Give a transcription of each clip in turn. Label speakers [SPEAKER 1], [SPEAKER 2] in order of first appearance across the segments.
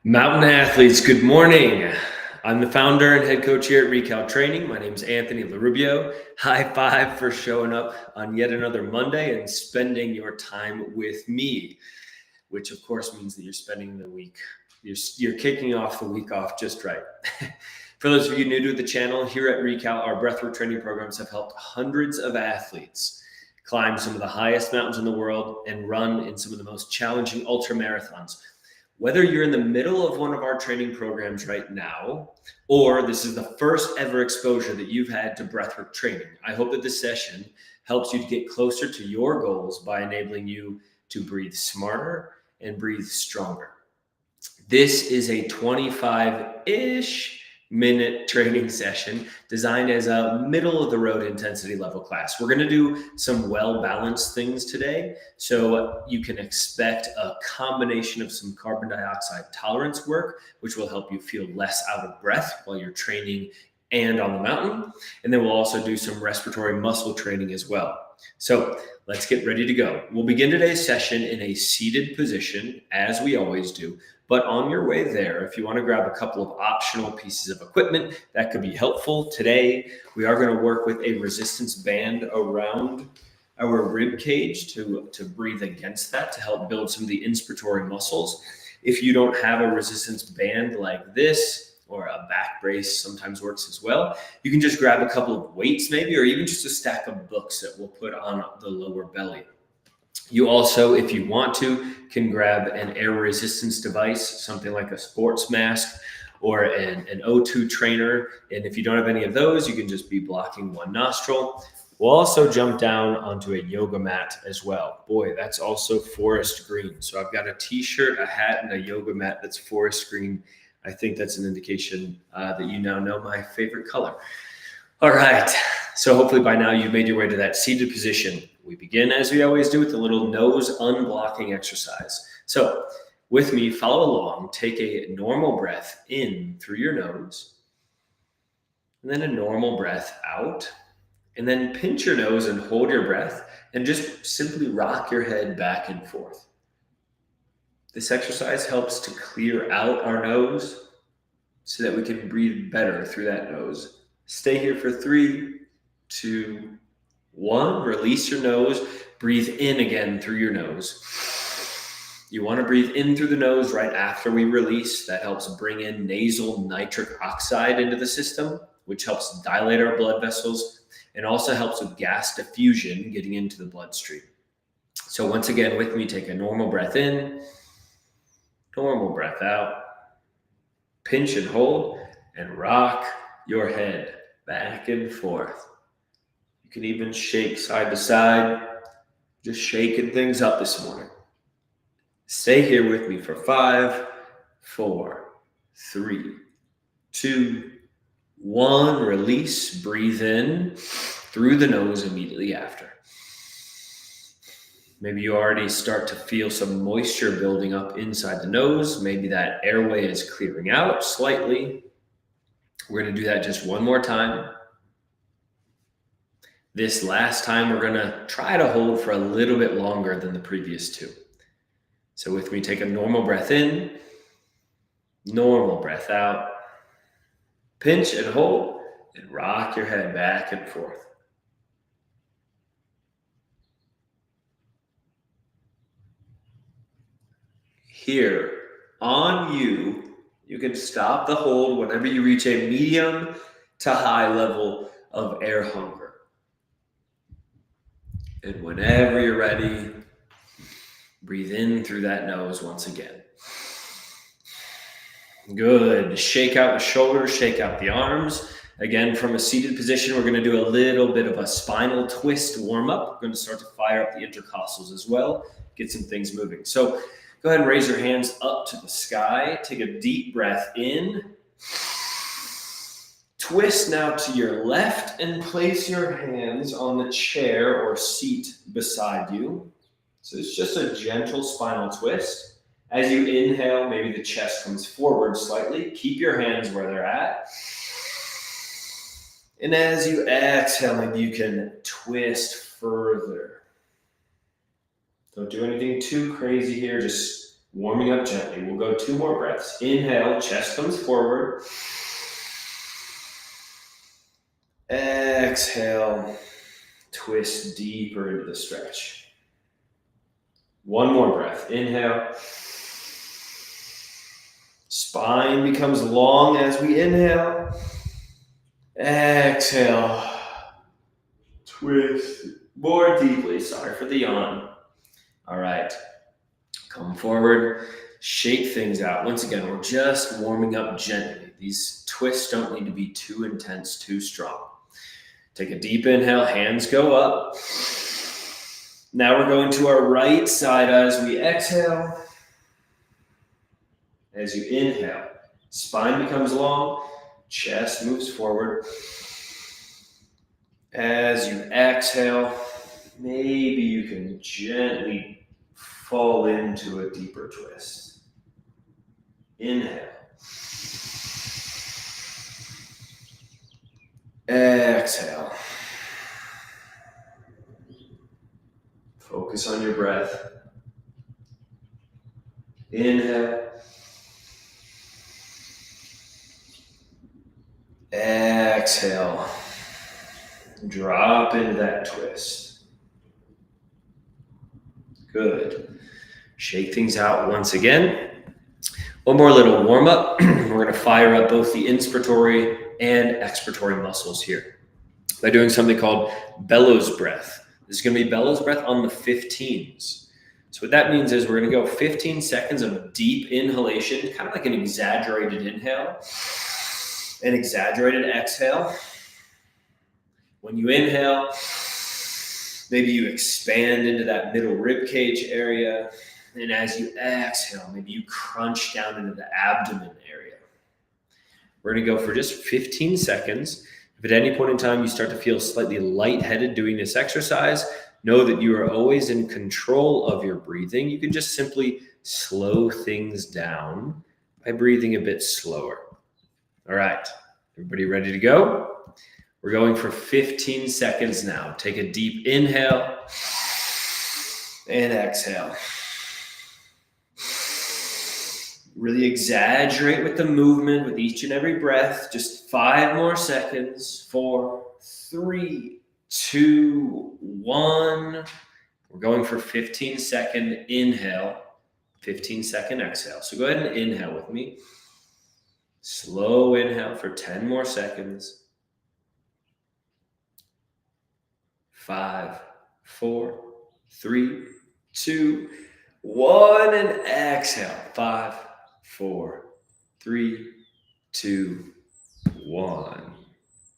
[SPEAKER 1] Mountain athletes, good morning. I'm the founder and head coach here at Recal Training. My name is Anthony LaRubio. High five for showing up on yet another Monday and spending your time with me, which of course means that you're spending the week, you're kicking off the week off just right. For those of you new to the channel, here at Recal, our breathwork training programs have helped hundreds of athletes climb some of the highest mountains in the world and run in some of the most challenging ultra marathons. Whether you're in the middle of one of our training programs right now, or this is the first ever exposure that you've had to breathwork training, I hope that this session helps you to get closer to your goals by enabling you to breathe smarter and breathe stronger. This is a 25-ish minute training session designed as a middle of the road intensity level class. We're going to do some well-balanced things today. So you can expect a combination of some carbon dioxide tolerance work, which will help you feel less out of breath while you're training and on the mountain. And then we'll also do some respiratory muscle training as well. So let's get ready to go. We'll begin today's session in a seated position, as we always do. But on your way there, if you want to grab a couple of optional pieces of equipment that could be helpful today, we are going to work with a resistance band around our rib cage to breathe against that, to help build some of the inspiratory muscles. If you don't have a resistance band like this, or a back brace sometimes works as well, you can just grab a couple of weights maybe, or even just a stack of books that we'll put on the lower belly. You also, if you want to, can grab an air resistance device, something like a sports mask or an O2 trainer. And if you don't have any of those, you can just be blocking one nostril. We'll also jump down onto a yoga mat as well. Boy, that's also forest green. So I've got a t-shirt, a hat, and a yoga mat that's forest green. I think that's an indication that you now know my favorite color. All right, so hopefully by now you've made your way to that seated position. We begin, as we always do, with a little nose unblocking exercise. So with me, follow along. Take a normal breath in through your nose, and then a normal breath out. And then pinch your nose and hold your breath, and just simply rock your head back and forth. This exercise helps to clear out our nose so that we can breathe better through that nose. Stay here for 3, 2, 1. Release your nose. Breathe in again through your nose. You want to breathe in through the nose right after we release. That helps bring in nasal nitric oxide into the system, which helps dilate our blood vessels and also helps with gas diffusion getting into the bloodstream. So once again, with me, take a normal breath in, normal breath out. Pinch and hold and rock your head back and forth. You can even shake side to side, just shaking things up this morning. Stay here with me for 5, 4, 3, 2, 1. Release, breathe in through the nose immediately after. Maybe you already start to feel some moisture building up inside the nose. Maybe that airway is clearing out slightly. We're going to do that just one more time. This last time, we're going to try to hold for a little bit longer than the previous 2. So with me, take a normal breath in, normal breath out. Pinch and hold and rock your head back and forth. Here, on you, you can stop the hold whenever you reach a medium to high level of air hunger. And whenever you're ready, breathe in through that nose once again. Good. Shake out the shoulders, shake out the arms. Again, from a seated position, we're going to do a little bit of a spinal twist warm-up. We're going to start to fire up the intercostals as well, get some things moving. So go ahead and raise your hands up to the sky. Take a deep breath in. Twist now to your left and place your hands on the chair or seat beside you. So it's just a gentle spinal twist. As you inhale, maybe the chest comes forward slightly. Keep your hands where they're at. And as you exhale, maybe you can twist further. Don't do anything too crazy here. Just Warming up gently. We'll go 2 more breaths. Inhale, chest comes forward. Exhale, twist deeper into the stretch. 1 more breath. Inhale. Spine becomes long as we inhale. Exhale. Twist more deeply. Sorry for the yawn. All right. Come forward. Shake things out. Once again, we're just warming up gently. These twists don't need to be too intense, too strong. Take a deep inhale. Hands go up. Now we're going to our right side as we exhale. As you inhale, spine becomes long, chest moves forward. As you exhale, maybe you can gently fall into a deeper twist. Inhale. Exhale. Focus on your breath. Inhale. Exhale. Drop into that twist. Good. Shake things out once again. One more little warm up. We're going to fire up both the inspiratory and expiratory muscles here by doing something called bellows breath. This is going to be bellows breath on the 15s. So what that means is we're going to go 15 seconds of deep inhalation, kind of like an exaggerated inhale. An exaggerated exhale. When you inhale, maybe you expand into that middle rib cage area. And as you exhale, maybe you crunch down into the abdomen area. We're going to go for just 15 seconds. If at any point in time you start to feel slightly lightheaded doing this exercise, know that you are always in control of your breathing. You can just simply slow things down by breathing a bit slower. All right, everybody ready to go? We're going for 15 seconds now. Take a deep inhale and exhale. Really exaggerate with the movement with each and every breath. Just 5 more seconds. 4, 3, 2, 1. We're going for 15-second inhale, 15-second exhale. So go ahead and inhale with me. Slow inhale for 10 more seconds. 5, 4, 3, 2, 1, and exhale. 5, 4, 3, 2, 1.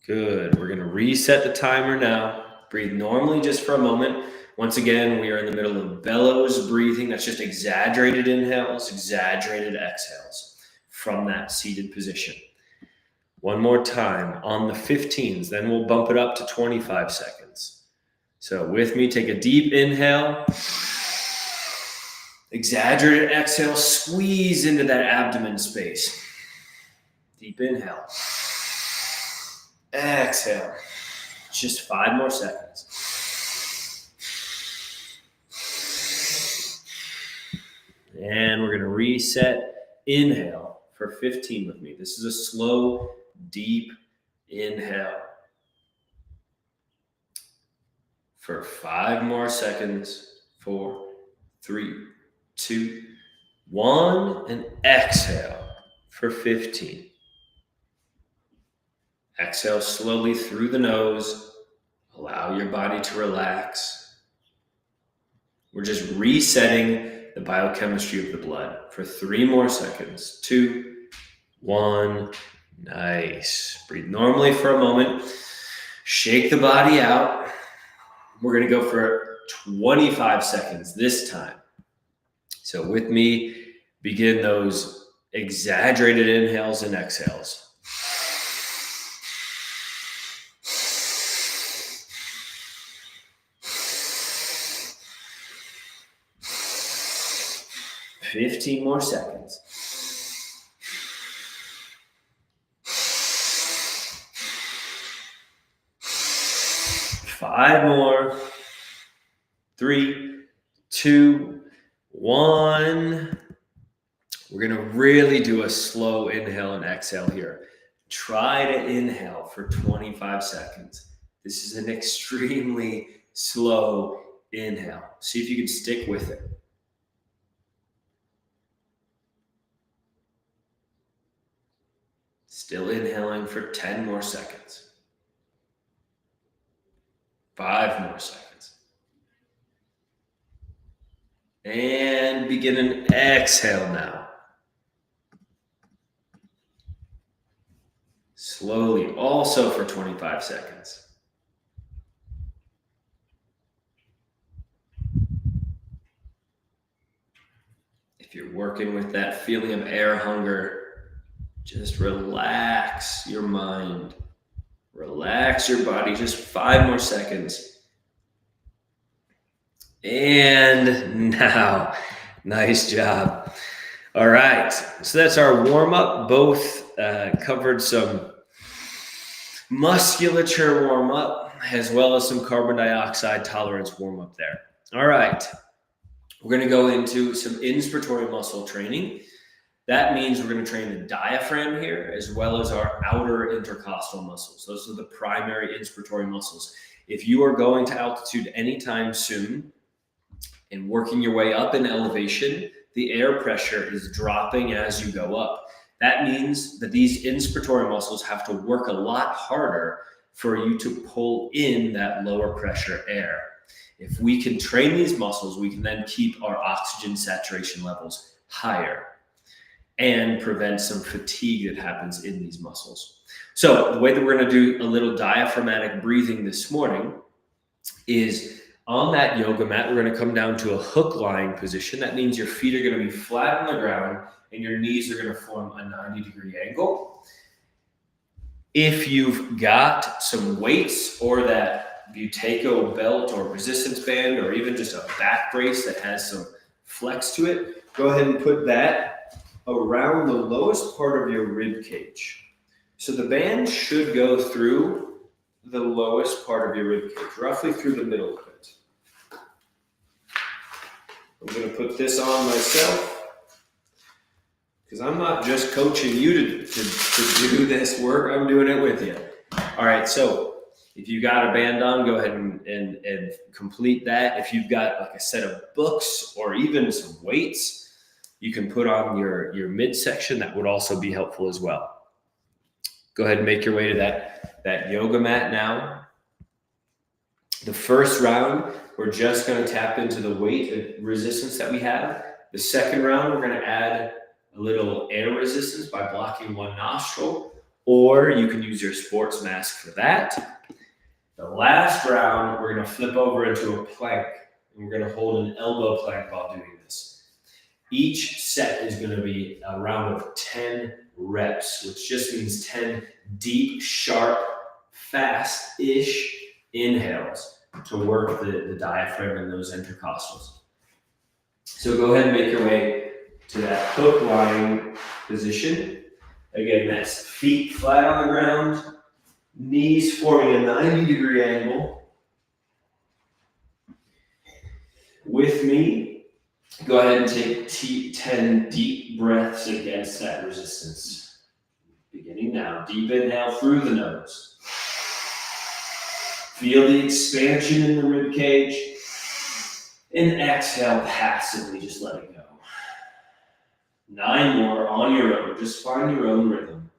[SPEAKER 1] Good. We're going to reset the timer now. Breathe normally just for a moment. Once again, we are in the middle of bellows breathing. That's just exaggerated inhales, exaggerated exhales from that seated position. One more time on the 15s, then we'll bump it up to 25 seconds. So with me, take a deep inhale. Exaggerated exhale, squeeze into that abdomen space. Deep inhale. Exhale. Just 5 more seconds. And we're going to reset. Inhale for 15 with me. This is a slow, deep inhale. For 5 more seconds. 4, 3, 2, 1, and exhale for 15. Exhale slowly through the nose. Allow your body to relax. We're just resetting the biochemistry of the blood for 3 more seconds. 2, 1. Nice. Breathe normally for a moment. Shake the body out. We're going to go for 25 seconds this time. So with me, begin those exaggerated inhales and exhales. $15 more seconds. 5 more. 3, 2, 1. We're going to really do a slow inhale and exhale here. Try to inhale for 25 seconds. This is an extremely slow inhale. See if you can stick with it. Still inhaling for 10 more seconds. 5 more seconds. And begin an exhale now. Slowly, also for 25 seconds. If you're working with that feeling of air hunger, just relax your mind. Relax your body. Just 5 more seconds. And now, nice job. All right, so that's our warm-up. Both covered some musculature warm-up as well as some carbon dioxide tolerance warm-up there. All right, we're going to go into some inspiratory muscle training. That means we're going to train the diaphragm here as well as our outer intercostal muscles. Those are the primary inspiratory muscles. If you are going to altitude anytime soon and working your way up in elevation, the air pressure is dropping as you go up. That means that these inspiratory muscles have to work a lot harder for you to pull in that lower pressure air. If we can train these muscles, we can then keep our oxygen saturation levels higher and prevent some fatigue that happens in these muscles. So the way that we're going to do a little diaphragmatic breathing this morning is on that yoga mat, we're going to come down to a hook lying position. That means your feet are going to be flat on the ground and your knees are going to form a 90-degree angle. If you've got some weights or that Buteyko belt or resistance band or even just a back brace that has some flex to it, go ahead and put that around the lowest part of your rib cage. So the band should go through the lowest part of your rib cage, roughly through the middle of it. I'm going to put this on myself because I'm not just coaching you to do this work, I'm doing it with you. All right, so if you got a band on, go ahead and complete that. If you've got like a set of books or even some weights, you can put on your midsection. That would also be helpful as well. Go ahead and make your way to that yoga mat now. The first round, we're just going to tap into the weight resistance that we have. The second round, we're going to add a little air resistance by blocking one nostril, or you can use your sports mask for that. The last round, we're going to flip over into a plank, and we're going to hold an elbow plank while doing this. Each set is going to be a round of 10 reps, which just means 10 deep, sharp, fast-ish inhales to work the diaphragm and those intercostals. So go ahead and make your way to that hook lying position. Again, that's feet flat on the ground, knees forming a 90-degree angle. With me, go ahead and take 10 deep breaths against that resistance. Beginning now, deep inhale through the nose. Feel the expansion in the rib cage. And exhale passively, just let it go. 9 more on your own. Just find your own rhythm.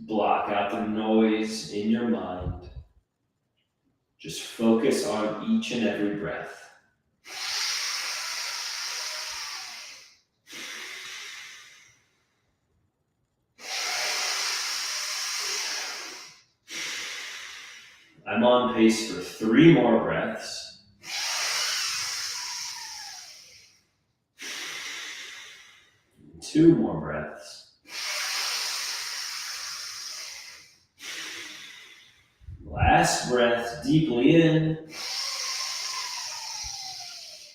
[SPEAKER 1] Block out the noise in your mind. Just focus on each and every breath. I'm on pace for 3 more breaths. And 2 more breaths. Last breath, deeply in.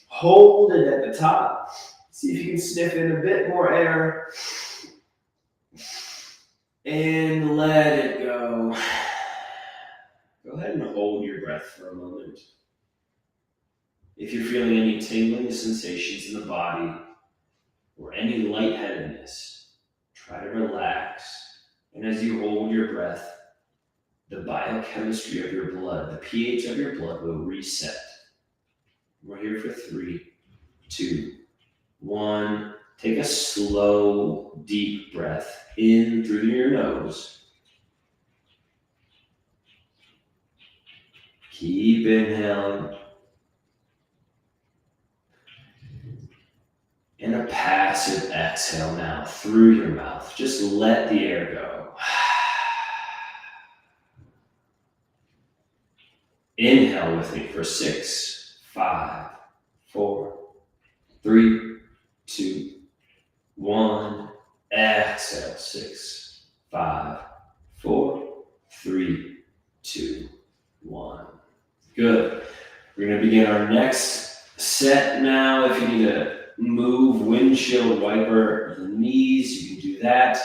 [SPEAKER 1] Hold it at the top. See if you can sniff in a bit more air. And let it go. Go ahead and hold your breath for a moment. If you're feeling any tingling sensations in the body or any lightheadedness, try to relax. And as you hold your breath, the biochemistry of your blood, the pH of your blood will reset. We're here for 3, 2, 1. Take a slow, deep breath in through your nose. Keep inhaling. And a passive exhale now through your mouth. Just let the air go. Inhale with me for 6, 5, 4, 3, 2, 1. Exhale. 6, 5, 4, 3, 2, 1. Good. We're going to begin our next set now. If you need to move windshield wiper the knees, you can do that.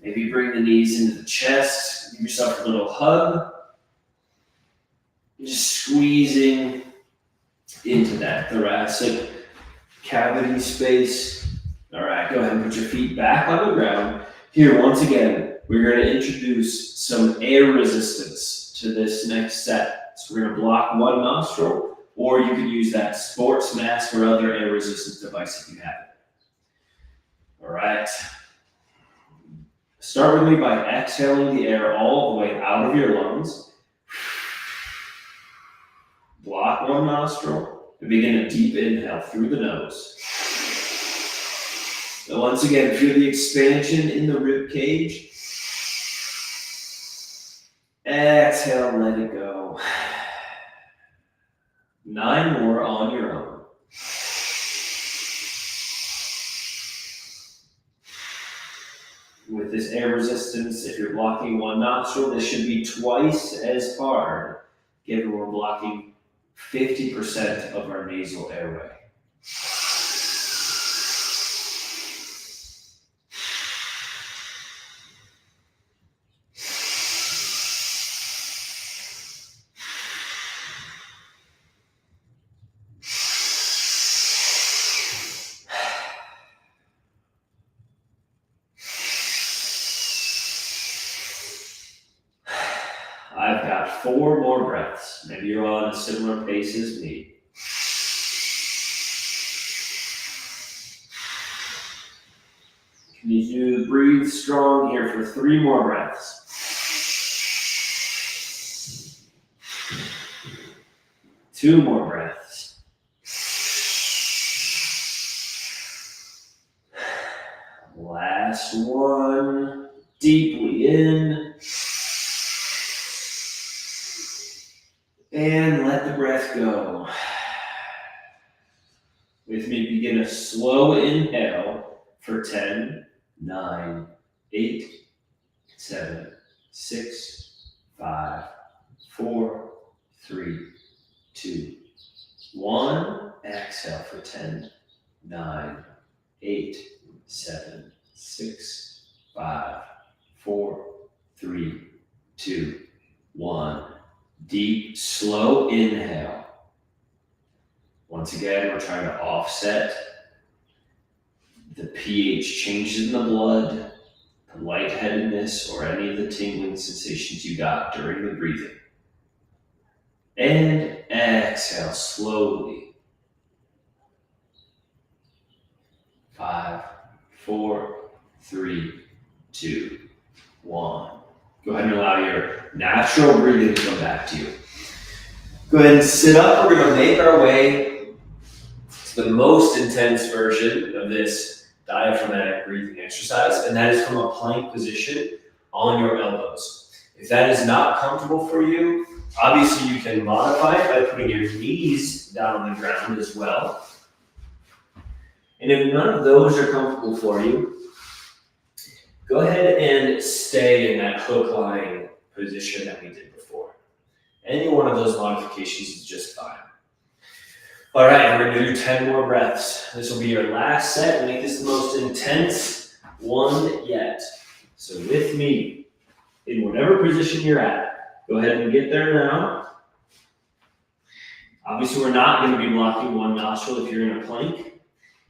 [SPEAKER 1] Maybe bring the knees into the chest. Give yourself a little hug. Just squeezing into that thoracic cavity space. All right, go ahead and put your feet back on the ground. Here, once again, we're going to introduce some air resistance to this next set. So we're going to block one nostril, or you can use that sports mask or other air resistance device if you have it. All right. Start with me by exhaling the air all the way out of your lungs. Block one nostril and begin a deep inhale through the nose. And once again, feel the expansion in the rib cage. Exhale, let it go. 9 more on your own. With this air resistance, if you're blocking one nostril, this should be twice as hard, given we're blocking 50% of our nasal airway. I've got 4 more breaths. Maybe you're on a similar pace as me. Can you breathe strong here for 3 more breaths? Two more breaths. Last one. Deeply in. And let the breath go. With me, begin a slow inhale for 10, 9, 8, 7, 6, 5, 4, 3, 2, 1. Exhale for 10, 9, 8, 7, 6, 5, 4, 3, 2, 1. Deep, slow inhale. Once again, we're trying to offset the pH changes in the blood, the lightheadedness, or any of the tingling sensations you got during the breathing. And exhale slowly. 5, 4, 3, 2, 1. Go ahead and allow your natural breathing to come back to you. Go ahead and sit up. We're going to make our way to the most intense version of this diaphragmatic breathing exercise, and that is from a plank position on your elbows. If that is not comfortable for you, obviously you can modify it by putting your knees down on the ground as well. And if none of those are comfortable for you, go ahead and stay in that hook lying position that we did before. Any one of those modifications is just fine. All right, we're going to do 10 more breaths. This will be your last set. Make this the most intense one yet. So with me, in whatever position you're at, go ahead and get there now. Obviously, we're not going to be blocking one nostril if you're in a plank.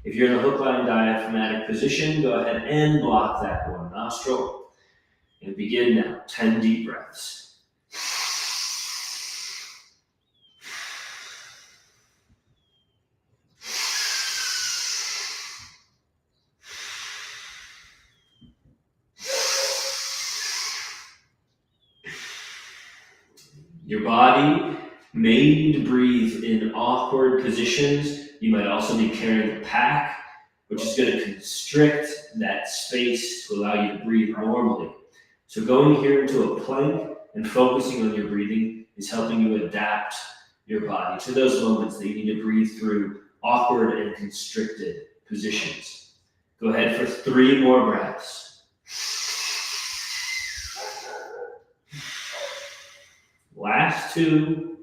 [SPEAKER 1] If you're in a hook line diaphragmatic position, go ahead and block that one nostril. And begin now, 10 deep breaths. Your body may need to breathe in awkward positions. You might also be carrying a pack, which is going to constrict that space to allow you to breathe normally. So going here into a plank and focusing on your breathing is helping you adapt your body to those moments that you need to breathe through awkward and constricted positions. Go ahead for 3 more breaths. Last 2.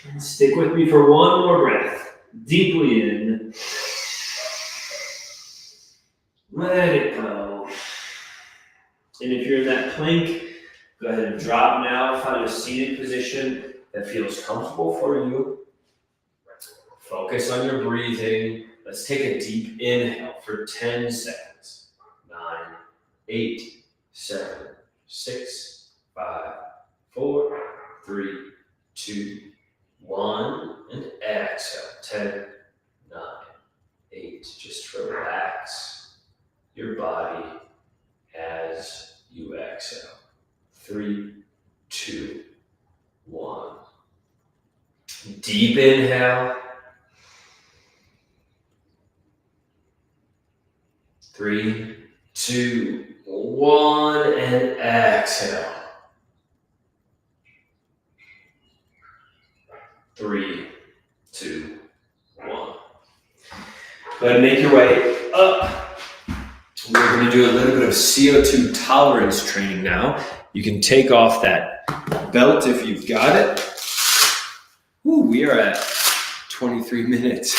[SPEAKER 1] And stick with me for 1 more breath. Deeply in. Let it go. And if you're in that plank, go ahead and drop now. Find a seated position that feels comfortable for you. Focus on your breathing. Let's take a deep inhale for 10 seconds. 9, 8, 7, 6, 5, 4, 3, 2, 1. And exhale. 10, 9, 8. Just relax your body as you exhale. 3, 2, 1. Deep inhale. 3, 2, 1, and exhale. 3, 2, 1. Go ahead and make your way up. We're going to do a little bit of CO2 tolerance training now. You can take off that belt if you've got it. Ooh, we are at 23 minutes.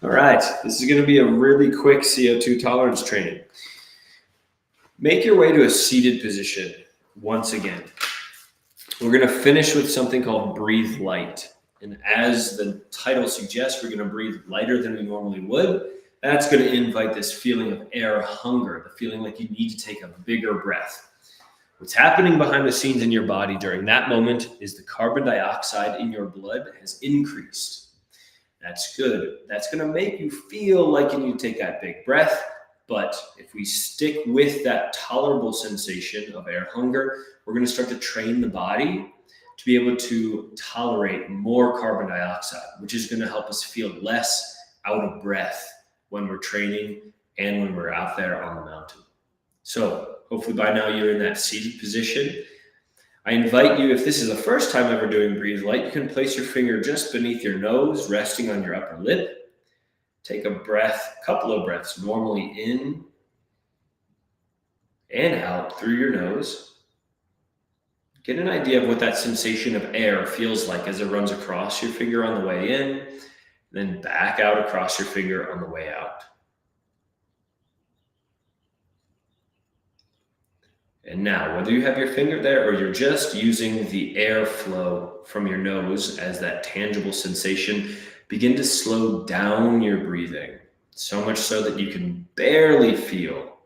[SPEAKER 1] All right, this is going to be a really quick CO2 tolerance training. Make your way to a seated position once again. We're going to finish with something called breathe light. And as the title suggests, we're going to breathe lighter than we normally would. That's going to invite this feeling of air hunger, the feeling like you need to take a bigger breath. What's happening behind the scenes in your body during that moment is the carbon dioxide in your blood has increased. That's good. That's going to make you feel like you need to take that big breath. But if we stick with that tolerable sensation of air hunger, we're going to start to train the body to be able to tolerate more carbon dioxide, which is going to help us feel less out of breath when we're training and when we're out there on the mountain. So hopefully by now you're in that seated position. I invite you, if this is the first time ever doing breathe light, you can place your finger just beneath your nose, resting on your upper lip. Take a couple of breaths normally in and out through your nose. Get an idea of what that sensation of air feels like as it runs across your finger on the way in, then back out across your finger on the way out. And now, whether you have your finger there or you're just using the airflow from your nose as that tangible sensation, begin to slow down your breathing, so much so that you can barely feel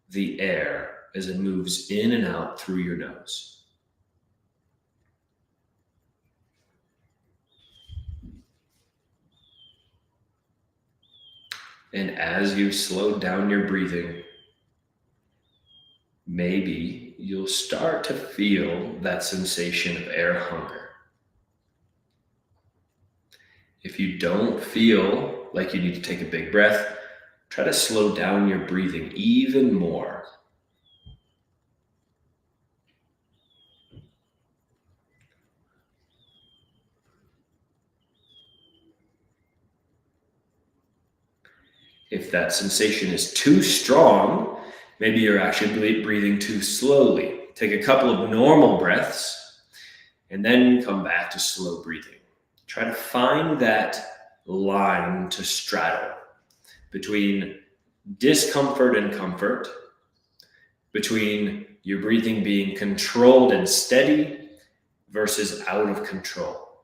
[SPEAKER 1] the air as it moves in and out through your nose. And as you slow down your breathing, maybe you'll start to feel that sensation of air hunger. If you don't feel like you need to take a big breath, try to slow down your breathing even more. If that sensation is too strong, maybe you're actually breathing too slowly. Take a couple of normal breaths and then come back to slow breathing. Try to find that line to straddle between discomfort and comfort, between your breathing being controlled and steady versus out of control.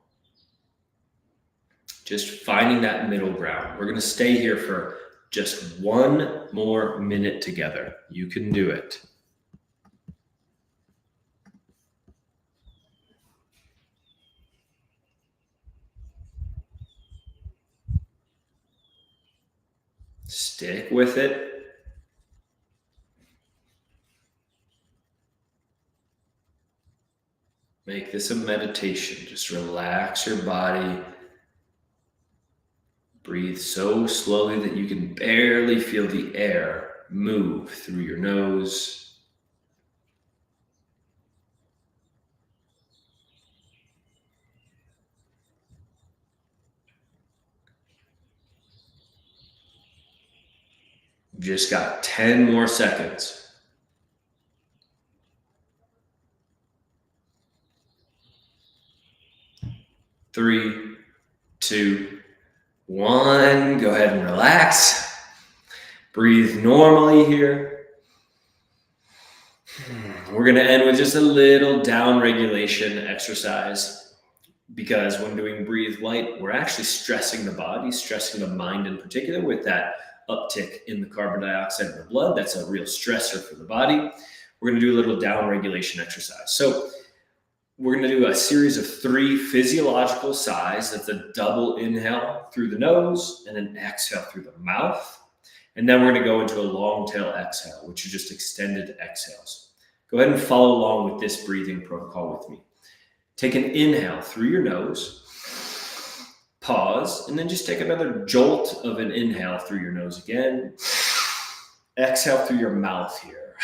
[SPEAKER 1] Just finding that middle ground. We're going to stay here for just one more minute together. You can do it. Stick with it. Make this a meditation. Just relax your body. Breathe so slowly that you can barely feel the air move through your nose. Just got 10 more seconds. 3, 2, 1. Go ahead and relax. Breathe normally here. We're going to end with just a little down regulation exercise, because when doing breathe light, we're actually stressing the body, stressing the mind in particular, with that uptick in the carbon dioxide in the blood. That's a real stressor for the body. We're going to do a little down regulation exercise. So we're going to do a series of 3 physiological sighs. That's a double inhale through the nose and an exhale through the mouth. And then we're going to go into a long tail exhale, which are just extended exhales. Go ahead and follow along with this breathing protocol with me. Take an inhale through your nose, pause, and then just take another jolt of an inhale through your nose again. Exhale through your mouth here.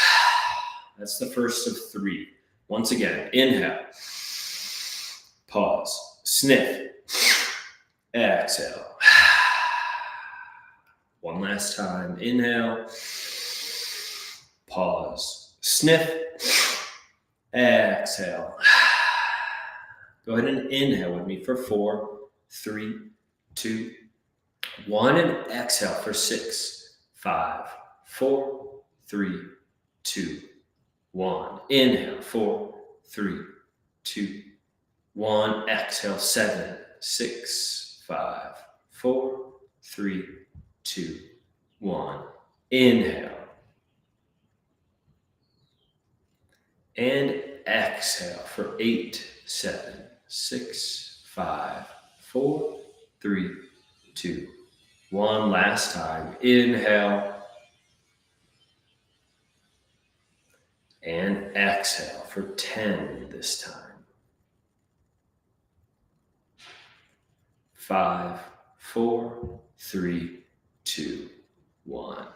[SPEAKER 1] That's the first of 3. Once again, inhale, pause, sniff, exhale. One last time, inhale, pause, sniff, exhale. Go ahead and inhale with me for 4, 3, 2, 1, and exhale for 6, 5, 4, 3, 2, 1. Inhale, 4, 3, 2, 1. Exhale, 7, 6, 5, 4, 3, 2, 1. Inhale. And exhale for 8, 7, 6, 5, 4, 3, 2, 1. Last time. Inhale. And exhale for 10 this time. 5, 4, 3, 2, 1.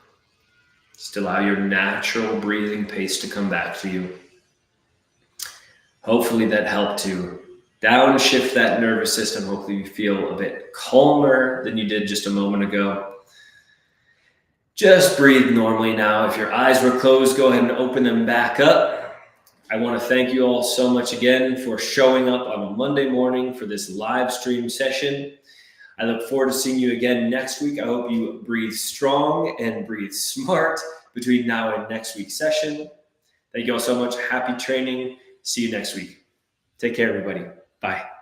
[SPEAKER 1] Just allow your natural breathing pace to come back to you. Hopefully that helped to downshift that nervous system. Hopefully you feel a bit calmer than you did just a moment ago. Just breathe normally now. If your eyes were closed, go ahead and open them back up. I want to thank you all so much again for showing up on a Monday morning for this live stream session. I look forward to seeing you again next week. I hope you breathe strong and breathe smart between now and next week's session. Thank you all so much. Happy training. See you next week. Take care, everybody. Bye.